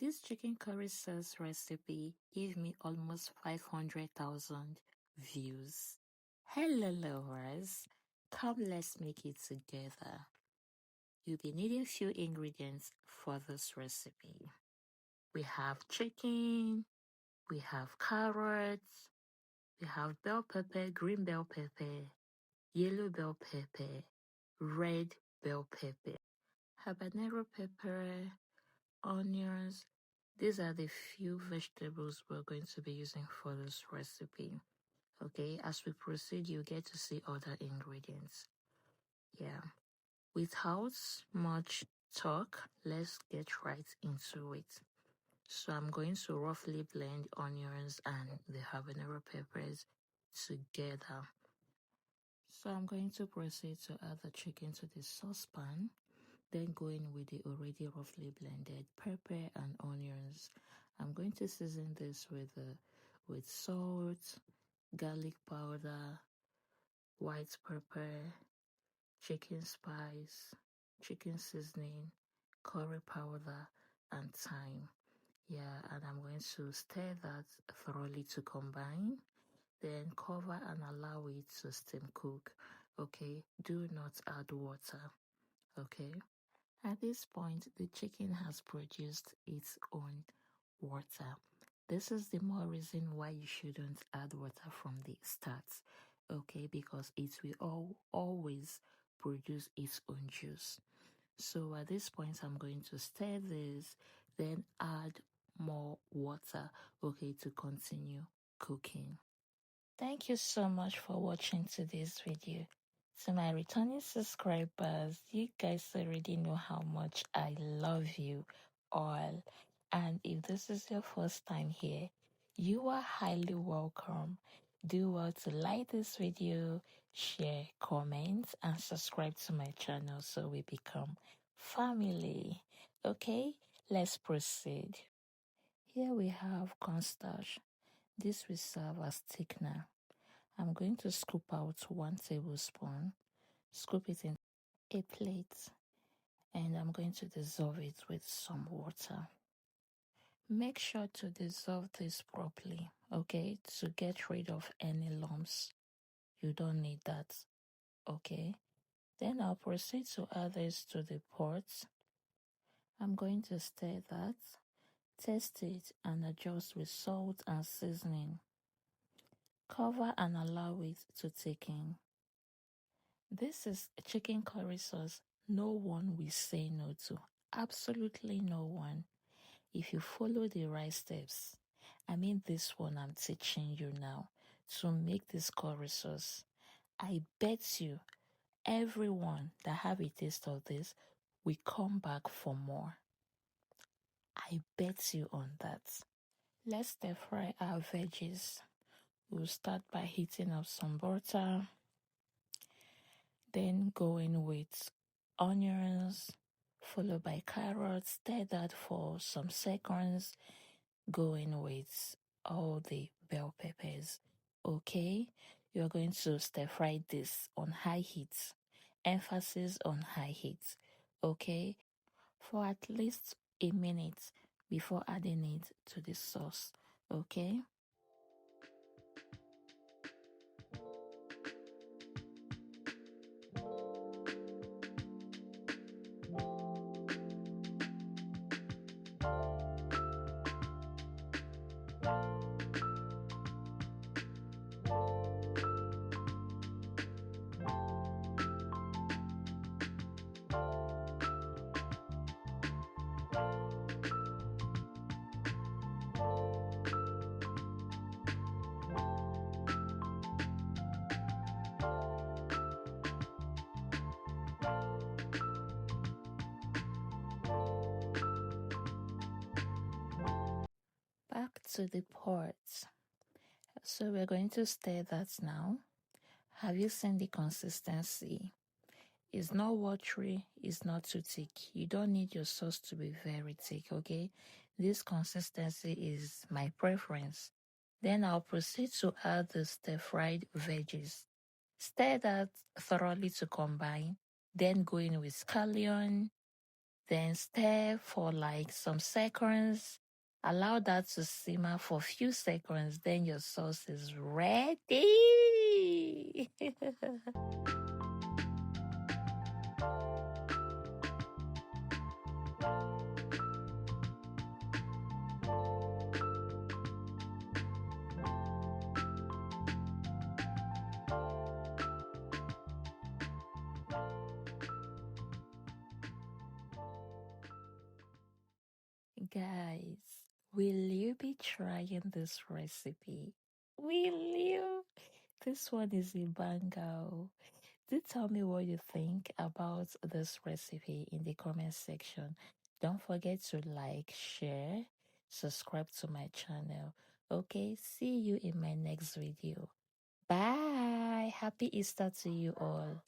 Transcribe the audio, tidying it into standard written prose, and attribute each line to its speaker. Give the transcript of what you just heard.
Speaker 1: This chicken curry sauce recipe gave me almost 500,000 views. Hello lovers, come let's make it together. You'll be needing few ingredients for this recipe. We have chicken, we have carrots, we have bell pepper, green bell pepper, yellow bell pepper, red bell pepper, habanero pepper, onions. These are the few vegetables we're going to be using for this recipe. Okay, as we proceed, you get to see other ingredients. Yeah, without much talk, let's get right into it. So I'm going to roughly blend onions and the habanero peppers together. So I'm going to proceed to add the chicken to the saucepan, then go in with the already roughly blended pepper and onions. I'm going to season this with salt, garlic powder, white pepper, chicken spice, chicken seasoning, curry powder, and thyme. Yeah, and I'm going to stir that thoroughly to combine. Then cover and allow it to steam cook. Okay, do not add water. Okay. At this point, the chicken has produced its own water. This is the more reason why you shouldn't add water from the start, okay? Because it will always produce its own juice. So at this point, I'm going to stir this, then add more water, okay, to continue cooking. Thank you so much for watching today's video. To my returning subscribers, you guys already know how much I love you all. And if this is your first time here, you are highly welcome. Do well to like this video, share, comment, and subscribe to my channel so we become family. Okay, let's proceed. Here we have cornstarch. This will serve as thickener. I'm going to scoop out 1 tablespoon, scoop it in a plate, and I'm going to dissolve it with some water. Make sure to dissolve this properly, okay, to get rid of any lumps. You don't need that, okay? Then I'll proceed to add this to the pot. I'm going to stir that, test it, and adjust with salt and seasoning. Cover and allow it to thicken. This is a chicken curry sauce no one will say no to. Absolutely no one. If you follow the right steps, I mean this one I'm teaching you now, to make this curry sauce, I bet you everyone that have a taste of this will come back for more. I bet you on that. Let's stir fry our veggies. We'll start by heating up some butter. Then go in with onions, followed by carrots. Stir that for some seconds. Go in with all the bell peppers. Okay, you're going to stir fry this on high heat. Emphasis on high heat. Okay, for at least a minute before adding it to the sauce. Okay. Back to the pot. So we're going to stir that now. Have you seen the consistency? It's not watery, it's not too thick. You don't need your sauce to be very thick, okay? This consistency is my preference. Then I'll proceed to add the stir-fried veggies. Stir that thoroughly to combine. Then go in with scallion, Then stir for like some seconds. Allow that to simmer for a few seconds. Then your sauce is ready. Guys, will you be trying this recipe? Will you? This one is a banger. Do tell me what you think about this recipe in the comment section. Don't forget to like, share, subscribe to my channel. Okay, see you in my next video. Bye. Happy Easter to you all.